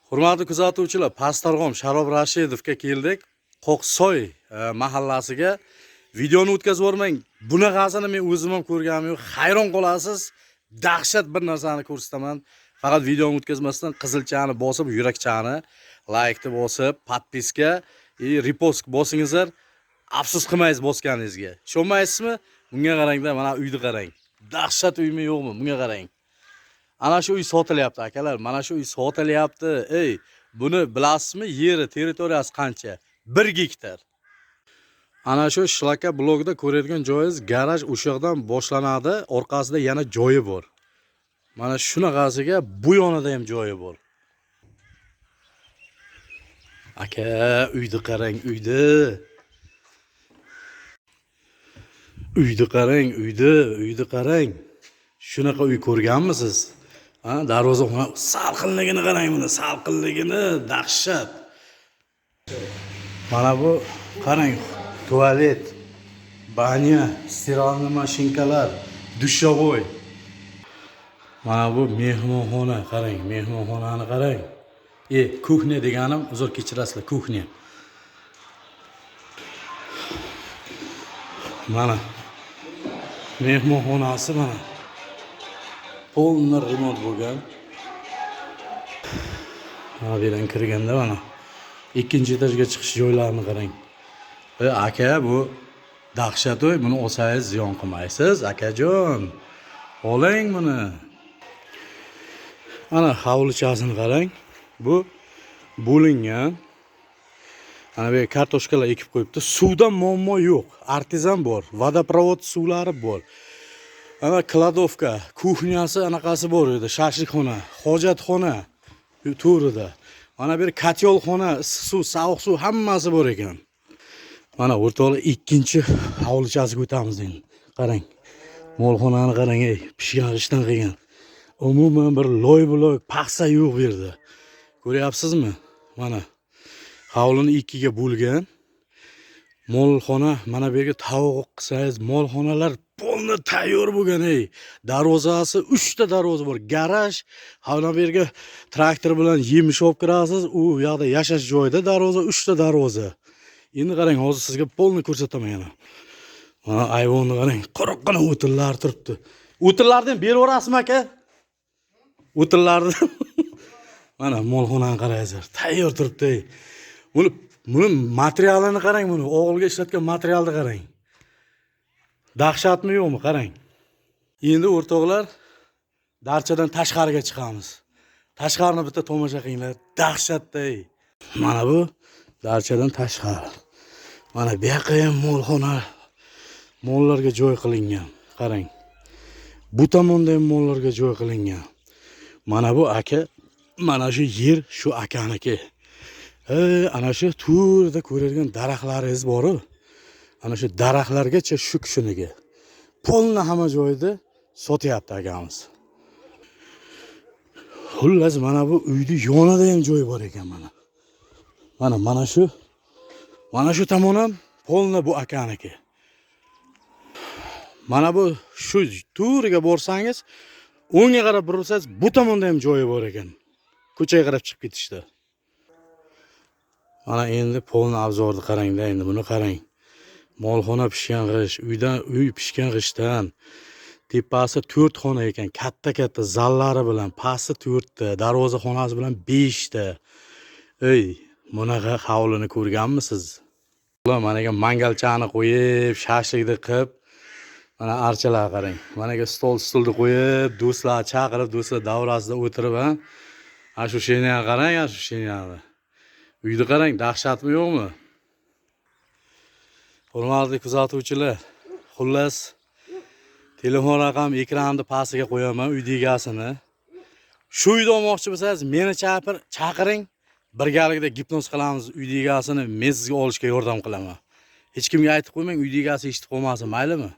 Hurmatli kuzatuvchilar, Pastdarg'om Sharob Rashidovga keldik. Qo'qsoy mahallasiga videoni o'tkazib o'rmang. Bunaqasini men o'zim ham ko'rganim yo'q. Hayron qolasiz. Dahshat bir narsani ko'rsataman. Faqat videoni o'tkazmasdan qizilchani bosib, yurakchani, like-ni bosib, podpiska, repost bosingizlar. Afsus qilmaysiz bosganingizga. Ishonmaysizmi? Bunga qarangda, mana uyni qarang. Dahshat uymi yo'qmi? Bunga qarang. Ana shu uy sotilyapti akalar, mana shu uy sotilyapti. Ey, buni bilasizmi? Yeri, territoriyasi qancha? 1 gektar. Ana shu Shlaka blogida ko'radigan joyingiz garaj o'sha yerdan boshlanadi, orqasida yana joyi bor. Mana shunaqasiga bu yonida ham joyi bor. Aka, uyni qarang, uyni. Uyni qarang, uyni qarang. Shunaqa uy ko'rganmisiz? Ha, darvoza salqinligini qarang, buni salqinligini, dahshat. Mana bu qarang, tualet, banya, stiralniy mashinkalar, dushovoy. Mana bu mehmonxona, qarang, mehmonxonani qarang. Kuxnya deganim, uzr kechirasizlar, kuxnya. Mana mehmonxonasi mana. Polni remont bo'lgan. Mana bu yerdan kirganda mana ikkinchi etajga chiqish joylarini qarang. Aka, bu dahshat uy, buni olsangiz ziyon qilmaysiz, akajon. Oling buni. Ana hovlichasini qarang. Bu bo'lingan. Ana bu kartoshkalar ekib qo'yibdi. Suvda muammo yo'q. Artizan bor, vodoprovod suvlari bor. Ana kladovka, kuxnyasi anaqasi bor edi, shashlikxona, hojatxona to'rida. Mana bir katyolxona, issiq suv, sovuq suv hammasi bor ekan. Mana o'rtoqlar ikkinchi hovlichasiga o'tamiz endi. Qarang. Molxonani qarang, pishgan ishdan qilgan. Umuman bir loy-buloy paxsa yo'q bu yerda. Ko'ryapsizmi? Mana hovlini ikkiga bo'lgan. Molxona, mana bu yerga tovuq qilsangiz, molxonalar polni tayyor bo'lgan. Darvozasi 3 ta darvoza bor. Garaj, havna bu yerga traktor bilan yemish olib kirasiz. U yoqda yashash joyida darvoza, 3 ta darvoza. Endi qarang, hozir sizga polni ko'rsataman yana. Mana ayvonni qarang, quruqqina o'tinlar turibdi. O'tinlardan beraverasizmi aka? O'tinlarni. Mana molxonani qarangizlar, tayyor turibdi. Buni materialini qarang, buni o'g'ilga ishlatgan materialni qarang. Dahshatmi yo'qmi, qarang. Endi o'rtoqlar, darchadan tashqariga chiqamiz. Tashqarini bitta tomosha qilinglar. Dahshatday. Mana bu darchadan tashqari. Mana bu yoqqa ham molxona, mollarga joy qilingan. Qarang. Bu tomonda ham mollarga joy qilingan. Mana bu aka, mana shu yer shu akaniki. Ana shu to'rda ko'radigan daraxtlaringiz bor-ku. Ana shu daraxtlargacha shu kishiniga. Polni hamma joyda sotyapti akamiz. Xullas, mana bu uyni yonida ham joy bor ekan mana. Mana shu tomon ham polni bu akaniki. Mana bu shu to'riga borsangiz, o'ngga qarab bursangiz, bu tomonda ham joyi bor ekan. Ko'chaga qarab chiqib ketishdi. Mana endi polni obzorni qarang-da, endi buni qarang. Molxona pishgan g'ish, uy pishgan g'ishdan. Tepasi 4 xona ekan, katta-katta zallari bilan, pasti 4 ta, darvoza xonasi bilan 5 ta. Bunaqa hovlini ko'rganmisiz? Managa mangalchani qo'yib, shashlikni qilib, mana archalar qarang. Managa stolni qo'yib, do'stlar chaqirib, do'stlar davrasida o'tirib, shu sheniyani qarang, shu sheniyani. Uyni qarang, dahshatmi yo'qmi? Hurmatli kuzatuvchilar, xullas telefon raqam ekranni pastiga qo'yaman, uy egasini. Shu uyda olmoqchi bo'lsangiz, meni chaqiring. Birgalikda gipnoz qilamiz uy egasini, men sizga olishga yordam qilaman. Hech kimga aytib qo'ymang, uy egasi eshitib qolmasin, maylimi?